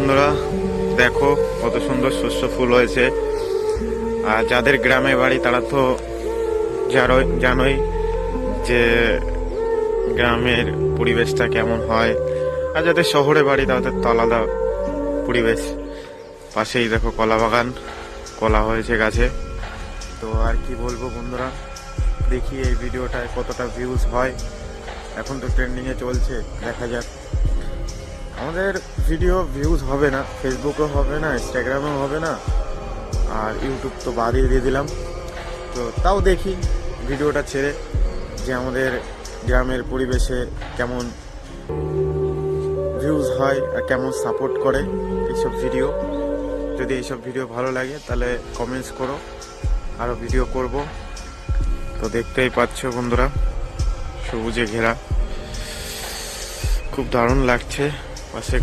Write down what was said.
বন্ধুরা, দেখো কত সুন্দর শস্য ফুল হয়েছে। আর যাদের গ্রামে বাড়ি তারা তো জানোই যে গ্রামের পরিবেশটা কেমন হয়, আর যাদের শহরে বাড়ি তাদের তো আলাদা পরিবেশ। পাশেই দেখো কলা বাগান, কলা হয়েছে গাছে। তো আর কি বলবো বন্ধুরা, দেখি এই ভিডিওটায় কতটা ভিউজ হয়। এখন তো ট্রেন্ডিংয়ে চলছে, দেখা যাক। আমাদের ভিডিও ভিউজ হবে না, ফেসবুকেও হবে না, ইনস্টাগ্রামেও হবে না, আর ইউটিউব তো বাদই দিয়ে দিলাম। তো তাও দেখি ভিডিওটা ছেড়ে যে আমাদের গ্রামের পরিবেশে কেমন ভিউজ হয় আর কেমন সাপোর্ট করে এইসব ভিডিও। যদি এইসব ভিডিও ভালো লাগে তাহলে কমেন্টস করো, আরও ভিডিও করব। তো দেখতেই পাচ্ছ বন্ধুরা, সবুজে ঘেরা, খুব দারুণ লাগছে। পাশে